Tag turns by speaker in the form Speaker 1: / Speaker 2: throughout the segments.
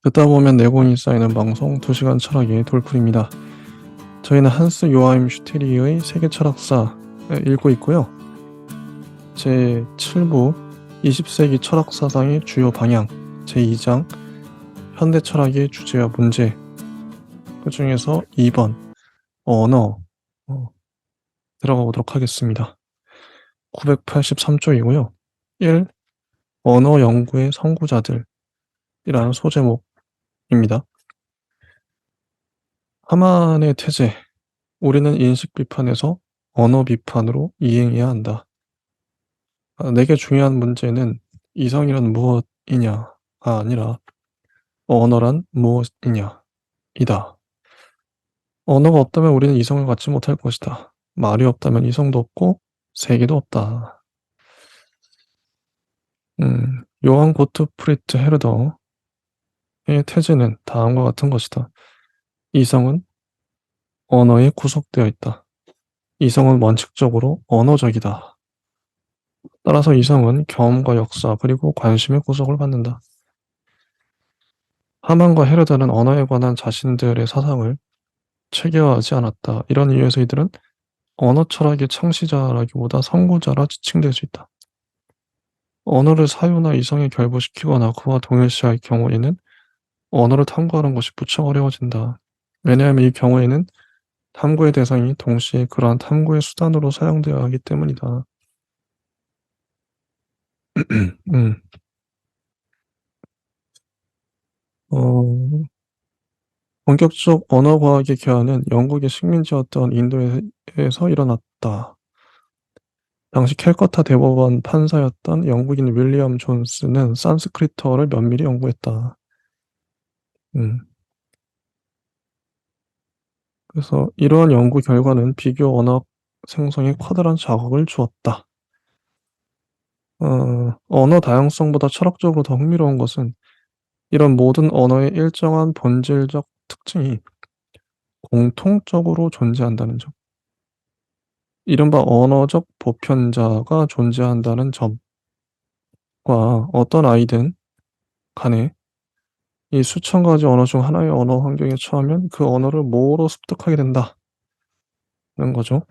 Speaker 1: 듣다 보면 내공이 쌓이는 방송 2시간 철학의 돌풀입니다. 저희는 한스 요하임 슈테리의 세계 철학사 읽고 있고요. 제7부 20세기 철학 사상의 주요 방향 제2장 현대 철학의 주제와 문제, 그 중에서 2번 언어 들어가 보도록 하겠습니다. 983쪽이고요. 1. 언어 연구의 선구자들이라는 소제목입니다. 하만의 태제, 우리는 인식 비판에서 언어 비판으로 이행해야 한다. 내게 중요한 문제는 이성이란 무엇이냐가 아니라 언어란 무엇이냐 이다. 언어가 없다면 우리는 이성을 갖지 못할 것이다. 말이 없다면 이성도 없고 세계도 없다. 요한 고트프리트 헤르더의 태제는 다음과 같은 것이다. 이성은 언어에 구속되어 있다. 이성은 원칙적으로 언어적이다. 따라서 이성은 경험과 역사 그리고 관심의 구속을 받는다. 하만과 헤르다는 언어에 관한 자신들의 사상을 체계화하지 않았다. 이런 이유에서 이들은 언어 철학의 창시자라기보다 선구자라 지칭될 수 있다. 언어를 사유나 이성에 결부시키거나 그와 동일시할 경우에는 언어를 탐구하는 것이 무척 어려워진다. 왜냐하면 이 경우에는 탐구의 대상이 동시에 그러한 탐구의 수단으로 사용되어야 하기 때문이다. 음. 본격적 언어과학의 개화는 영국의 식민지였던 인도에서 일어났다. 당시 캘커타 대법원 판사였던 영국인 윌리엄 존스는 산스크리트어를 면밀히 연구했다. 그래서 이러한 연구 결과는 비교 언어 생성에 커다란 자극을 주었다. 언어 다양성보다 철학적으로 더 흥미로운 것은 이런 모든 언어의 일정한 본질적 특징이 공통적으로 존재한다는 점. 이른바 언어적 보편자가 존재한다는 점과 어떤 아이든 간에 이 수천 가지 언어 중 하나의 언어 환경에 처하면 그 언어를 뭐로 습득하게 된다는 거죠.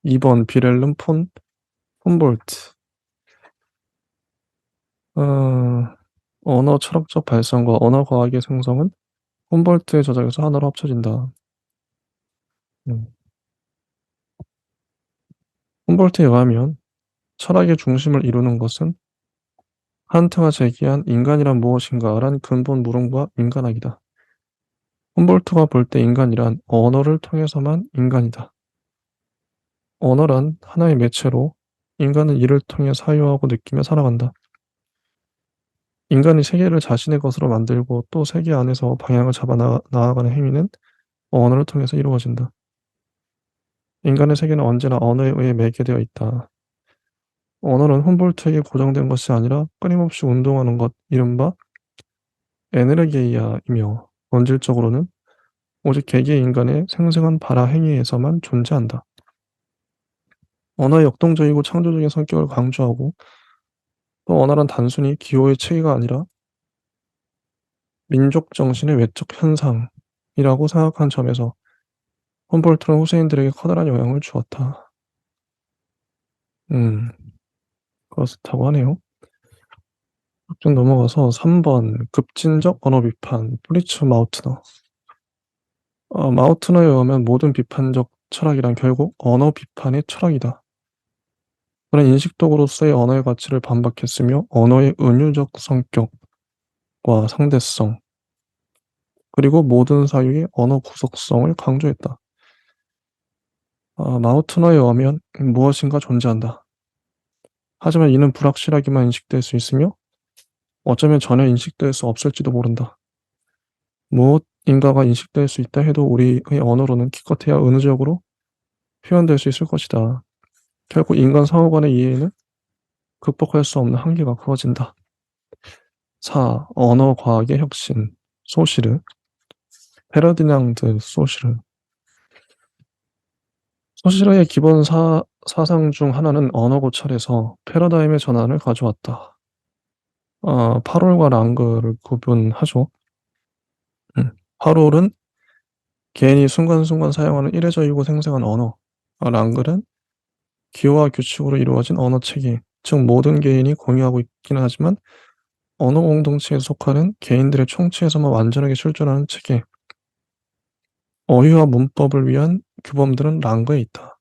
Speaker 1: 2번 비렐름 폰 훔볼트. 언어 철학적 발상과 언어 과학의 생성은 훔볼트의 저작에서 하나로 합쳐진다. 훔볼트에 의하면 철학의 중심을 이루는 것은 칸트가 제기한 인간이란 무엇인가란 근본 물음과 인간학이다. 훔볼트가 볼 때 인간이란 언어를 통해서만 인간이다. 언어란 하나의 매체로 인간은 이를 통해 사유하고 느끼며 살아간다. 인간이 세계를 자신의 것으로 만들고 또 세계 안에서 방향을 잡아 나아가는 행위는 언어를 통해서 이루어진다. 인간의 세계는 언제나 언어에 의해 매개되어 있다. 언어는 훔볼트에게 고정된 것이 아니라 끊임없이 운동하는 것, 이른바 에네르게이아이며 본질적으로는 오직 개개 인간의 생생한 발화 행위에서만 존재한다. 언어의 역동적이고 창조적인 성격을 강조하고 또 언어란 단순히 기호의 체계가 아니라 민족 정신의 외적 현상이라고 생각한 점에서 훔볼트는 후세인들에게 커다란 영향을 주었다. 그렇다고 하네요. 좀 넘어가서 3번 급진적 언어 비판 프리츠 마우트너. 마우트너에 의하면 모든 비판적 철학이란 결국 언어 비판의 철학이다. 그는 인식도구로서의 언어의 가치를 반박했으며 언어의 은유적 성격과 상대성 그리고 모든 사유의 언어 구속성을 강조했다. 마우트너에 의하면 무엇인가 존재한다. 하지만 이는 불확실하게만 인식될 수 있으며 어쩌면 전혀 인식될 수 없을지도 모른다. 무엇인가가 인식될 수 있다 해도 우리의 언어로는 기껏해야 은유적으로 표현될 수 있을 것이다. 결국 인간 상호 간의 이해에는 극복할 수 없는 한계가 그어진다. 4. 언어 과학의 혁신 소시르 페르디낭드 소시르. 소시르의 기본 사상 중 하나는 언어 고찰에서 패러다임의 전환을 가져왔다. 파롤과 랑그를 구분하죠. 하롤은 개인이 순간순간 사용하는 이례적이고 생생한 언어. 랑글은 기호와 규칙으로 이루어진 언어체계, 즉 모든 개인이 공유하고 있기는 하지만 언어 공동체에 속하는 개인들의 총체에서만 완전하게 출존하는 체계. 어휘와 문법을 위한 규범들은 랑그에 있다.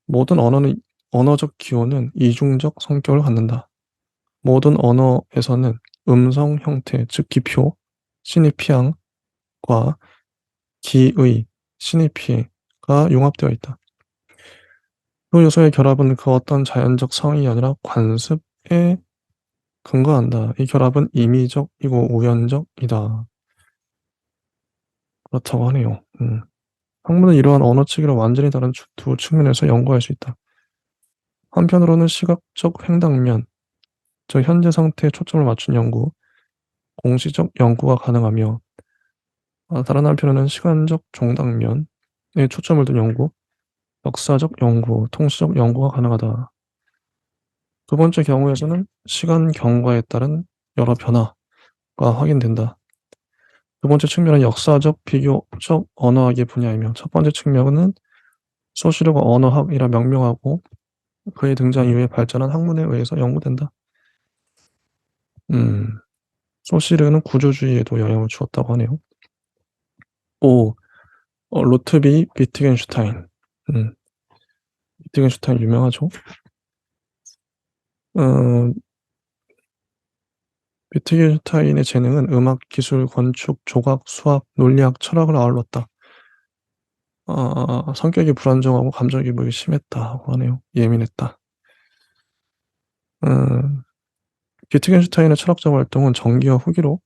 Speaker 1: 모든 언어는 언어적 기호는 이중적 성격을 갖는다. 모든 언어에서는 음성 형태, 즉 기표, 시니피앙과 기의, 시니피에가 융합되어 있다. 그 요소의 결합은 그 어떤 자연적 성이 아니라 관습에 근거한다. 이 결합은 임의적이고 우연적이다. 그렇다고 하네요. 학문은 이러한 언어치기를 완전히 다른 두 측면에서 연구할 수 있다. 한편으로는 시각적 횡단면, 즉 현재 상태에 초점을 맞춘 연구, 공시적 연구가 가능하며 다른 한편으로는 시간적 종당면에 초점을 둔 연구, 역사적 연구, 통시적 연구가 가능하다. 두 번째 경우에서는 시간 경과에 따른 여러 변화가 확인된다. 두 번째 측면은 역사적 비교적 언어학의 분야이며 첫 번째 측면은 소시르가 언어학이라 명명하고 그의 등장 이후에 발전한 학문에 의해서 연구된다. 음, 소시르는 구조주의에도 영향을 주었다고 하네요. 5. 루트비 비트겐슈타인. 음, 비트겐슈타인 유명하죠. 어, 비트겐슈타인의 재능은 음악, 기술, 건축, 조각, 수학, 논리학, 철학을 아울렀다. 성격이 불안정하고 감정 기복이 심했다고 하네요. 예민했다. 음, 비트겐슈타인의 철학적 활동은 전기와 후기로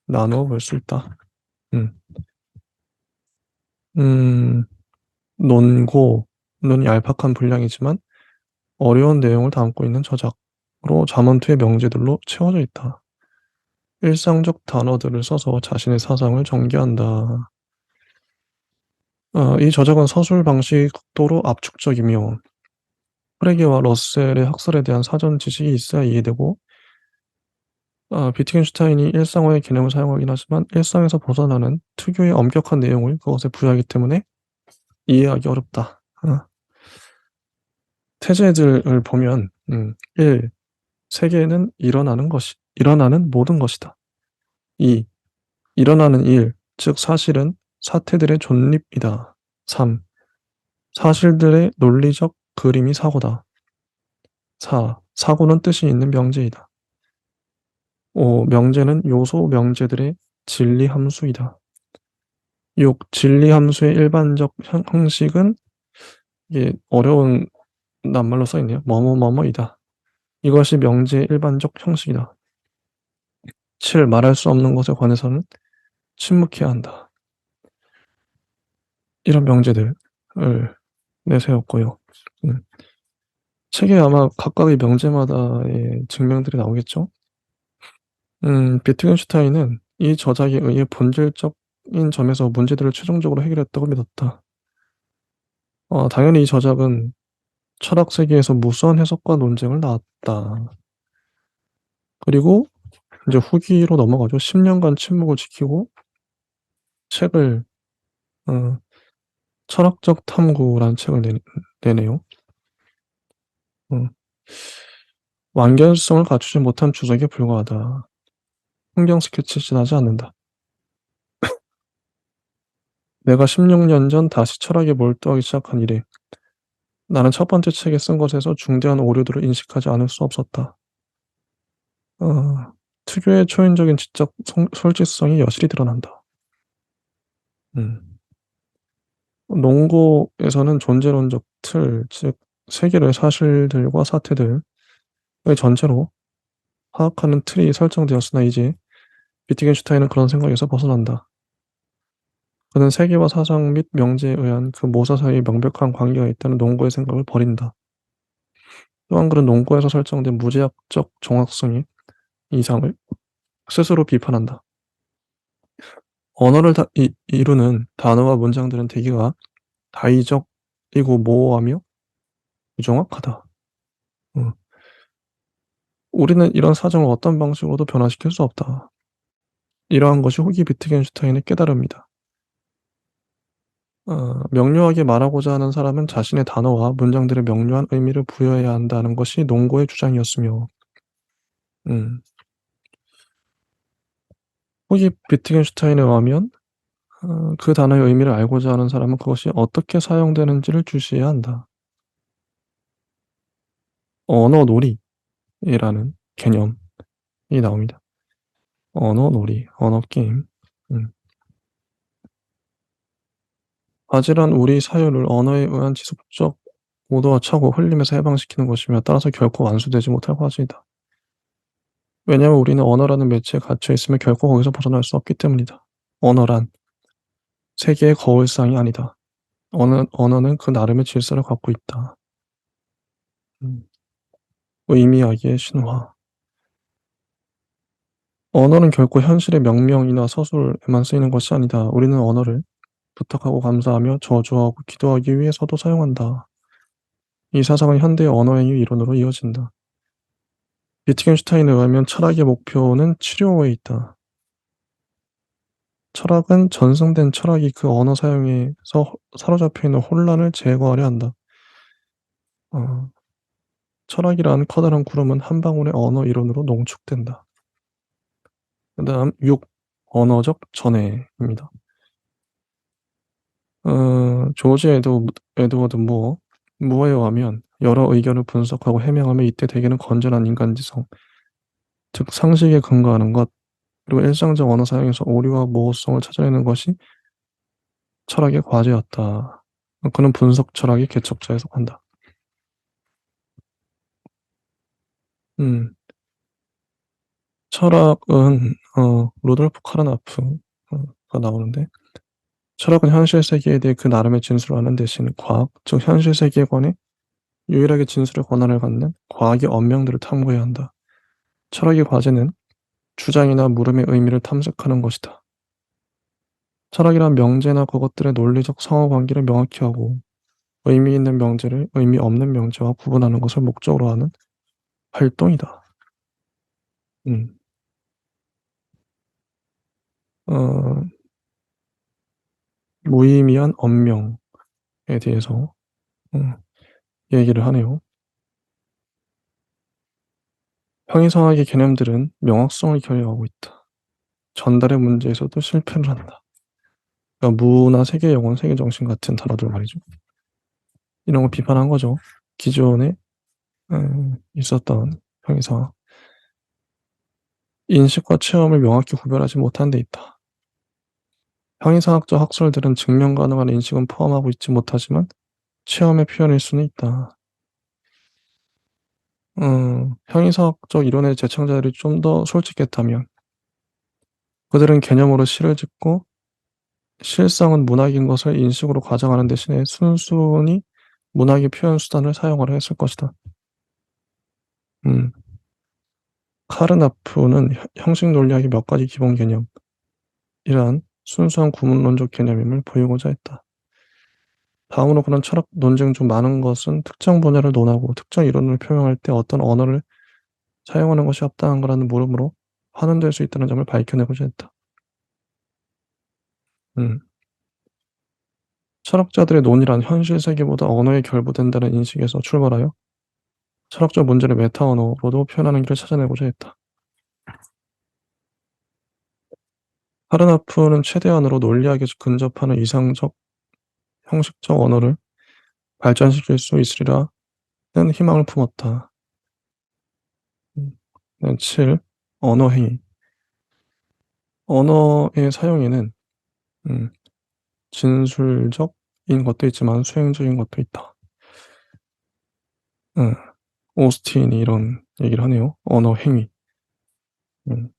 Speaker 1: 나누어 볼 수 있다. 음, 음, 논고는 얄팍한 분량이지만 어려운 내용을 담고 있는 저작으로 자문투의 명제들로 채워져 있다. 일상적 단어들을 써서 자신의 사상을 전개한다. 이 저작은 서술 방식도로 압축적이며 프레게와 러셀의 학설에 대한 사전 지식이 있어야 이해되고 비트겐슈타인이 일상어의 개념을 사용하긴 하지만 일상에서 벗어나는 특유의 엄격한 내용을 그것에 부여하기 때문에 이해하기 어렵다. 태제들을 보면 1. 세계는 일어나는 모든 것이다. 2. 일어나는 일, 즉 사실은 사태들의 존립이다. 3. 사실들의 논리적 그림이 사고다. 4. 사고는 뜻이 있는 명제이다. 5. 명제는 요소 명제들의 진리 함수이다. 6. 진리 함수의 일반적 형식은 이게 어려운 낱말로 써있네요. 뭐뭐뭐뭐이다. 이것이 명제의 일반적 형식이다. 7. 말할 수 없는 것에 관해서는 침묵해야 한다. 이런 명제들을 내세웠고요. 책에 아마 각각의 명제마다의 증명들이 나오겠죠. 비트겐슈타인은 이 저작에 의해 본질적인 점에서 문제들을 최종적으로 해결했다고 믿었다. 당연히 이 저작은 철학 세계에서 무수한 해석과 논쟁을 낳았다. 그리고 이제 후기로 넘어가죠. 10년간 침묵을 지키고 책을 어, 철학적 탐구라는 책을 내네요. 어, 완결성을 갖추지 못한 주석에 불과하다. 풍경 스케치 지나지 않는다. 내가 16년 전 다시 철학에 몰두하기 시작한 이래 나는 첫 번째 책에 쓴 것에서 중대한 오류들을 인식하지 않을 수 없었다. 특유의 초인적인 지적 솔직성이 여실히 드러난다. 음. 농고에서는 존재론적 틀, 즉 세계의 사실들과 사태들을 전체로 파악하는 틀이 설정되었으나 이제 비트겐슈타인은 그런 생각에서 벗어난다. 그는 세계와 사상 및 명제에 의한 그 모사 사이에 명백한 관계가 있다는 농고의 생각을 버린다. 또한 그는 농고에서 설정된 무제약적 정확성의 이상을 스스로 비판한다. 언어를 이루는 단어와 문장들은 대개가 다의적이고 모호하며 부정확하다. 어. 우리는 이런 사정을 어떤 방식으로도 변화시킬 수 없다. 이러한 것이 후기 비트겐슈타인의 깨달음이다. 명료하게 말하고자 하는 사람은 자신의 단어와 문장들에 명료한 의미를 부여해야 한다는 것이 농고의 주장이었으며, 음, 후기 비트겐슈타인에 의하면 그 단어의 의미를 알고자 하는 사람은 그것이 어떻게 사용되는지를 주시해야 한다. 언어놀이라는 개념이 나옵니다. 언어놀이, 언어게임. 음. 아질한 우리 사유를 언어에 의한 지속적 오도와 착오, 흘림에서 해방시키는 것이며 따라서 결코 완수되지 못할 과제이다. 왜냐하면 우리는 언어라는 매체에 갇혀 있으며 결코 거기서 벗어날 수 없기 때문이다. 언어란 세계의 거울상이 아니다. 언어는 그 나름의 질서를 갖고 있다. 음. 의미하기의 신화. 언어는 결코 현실의 명명이나 서술에만 쓰이는 것이 아니다. 우리는 언어를 부탁하고 감사하며 저주하고 기도하기 위해서도 사용한다. 이 사상은 현대의 언어행위 이론으로 이어진다. 비트겐슈타인에 의하면 철학의 목표는 치료에 있다. 철학은 전승된 철학이 그 언어 사용에서 사로잡혀 있는 혼란을 제거하려 한다. 어, 철학이란 커다란 구름은 한 방울의 언어 이론으로 농축된다. 그다음 6. 언어적 전해입니다. 조지 에드워드 무어에 의하면 여러 의견을 분석하고 해명하며 이때 대개는 건전한 인간지성, 즉 상식에 근거하는 것, 그리고 일상적 언어 사용에서 오류와 모호성을 찾아내는 것이 철학의 과제였다. 그는 분석 철학의 개척자에 속한다. 음, 철학은 루돌프 카르나프가 나오는데, 철학은 현실 세계에 대해 그 나름의 진술을 하는 대신 과학, 즉 현실 세계관에 유일하게 진술의 권한을 갖는 과학의 언명들을 탐구해야 한다. 철학의 과제는 주장이나 물음의 의미를 탐색하는 것이다. 철학이란 명제나 그것들의 논리적 상호관계를 명확히 하고 의미 있는 명제를 의미 없는 명제와 구분하는 것을 목적으로 하는 활동이다. 음. 어, 무의미한 언명에 대해서 음, 얘기를 하네요. 형이상학의 개념들은 명확성을 결여하고 있다. 전달의 문제에서도 실패를 한다. 그러니까 무나 세계 영혼, 세계 정신 같은 단어들 말이죠. 이런 거 비판한 거죠. 기존에 있었던 형이상학. 인식과 체험을 명확히 구별하지 못한 데 있다. 형이상학적 학설들은 증명 가능한 인식은 포함하고 있지 못하지만 체험의 표현일 수는 있다. 형이상학적 이론의 제창자들이 좀 더 솔직했다면 그들은 개념으로 시를 짓고 실상은 문학인 것을 인식으로 과장하는 대신에 순순히 문학의 표현 수단을 사용하려 했을 것이다. 음, 카르나프는 형식 논리학의 몇 가지 기본 개념, 이러한 순수한 구문론적 개념임을 보이고자 했다. 다음으로 그는 철학 논쟁 중 많은 것은 특정 분야를 논하고 특정 이론을 표명할 때 어떤 언어를 사용하는 것이 합당한 거라는 물음으로 환원될 수 있다는 점을 밝혀내고자 했다. 음, 철학자들의 논의란 현실 세계보다 언어에 결부된다는 인식에서 출발하여 철학적 문제를 메타 언어로도 표현하는 길을 찾아내고자 했다. 하르나프는 최대한으로 논리학에 근접하는 이상적 형식적 언어를 발전시킬 수 있으리라는 희망을 품었다. 7. 언어행위. 언어의 사용에는 음, 진술적인 것도 있지만 수행적인 것도 있다. 음, 오스틴이 이런 얘기를 하네요. 언어행위. 음,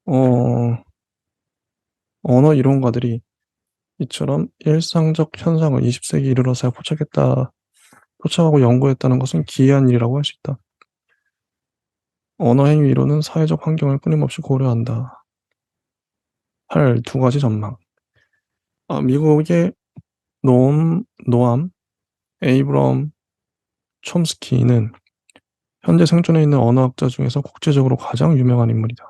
Speaker 1: 어, 언어 이론가들이 이처럼 일상적 현상을 20세기 이르러서야 포착하고 연구했다는 것은 기이한 일이라고 할 수 있다. 언어행위 이론은 사회적 환경을 끊임없이 고려한다. 8. 두 가지 전망. 미국의 노암 에이브럼 촘스키는 현재 생존해 있는 언어학자 중에서 국제적으로 가장 유명한 인물이다.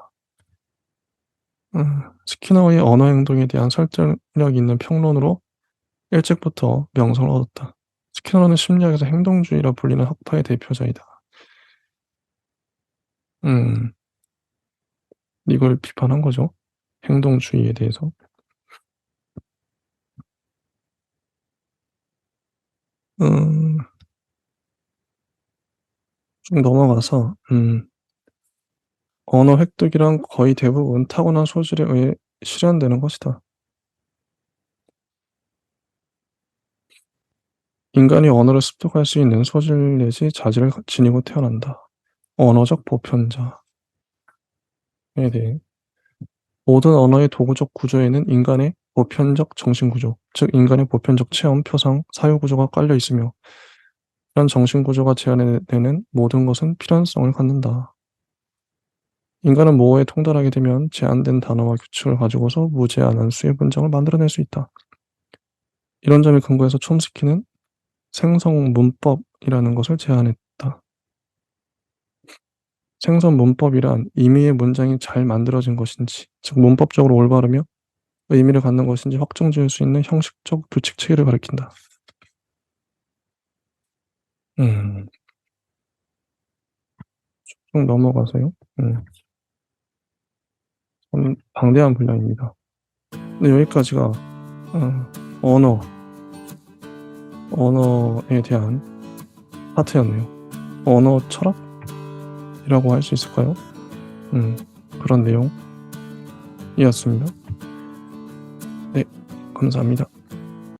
Speaker 1: 스키너의 언어 행동에 대한 설득력 있는 평론으로 일찍부터 명성을 얻었다. 스키너는 심리학에서 행동주의라 불리는 학파의 대표자이다. 음, 이걸 비판한 거죠. 행동주의에 대해서. 음, 좀 넘어가서, 언어 획득이란 거의 대부분 타고난 소질에 의해 실현되는 것이다. 인간이 언어를 습득할 수 있는 소질 내지 자질을 지니고 태어난다. 언어적 보편자에 대해 모든 언어의 도구적 구조에는 인간의 보편적 정신구조, 즉 인간의 보편적 체험, 표상, 사유구조가 깔려 있으며 이런 정신구조가 제한되는 모든 것은 필연성을 갖는다. 인간은 모호에 통달하게 되면 제한된 단어와 규칙을 가지고서 무제한한 수의 문장을 만들어낼 수 있다. 이런 점을 근거해서 촘스키는 생성 문법이라는 것을 제안했다. 생성 문법이란 임의의 문장이 잘 만들어진 것인지, 즉 문법적으로 올바르며 의미를 갖는 것인지 확정지을 수 있는 형식적 규칙 체계를 가리킨다. 음, 쭉 넘어가서요. 참 방대한 분량입니다. 근데 여기까지가 언어, 언어에 대한 파트였네요. 언어 철학이라고 할 수 있을까요? 그런 내용이었습니다. 네, 감사합니다.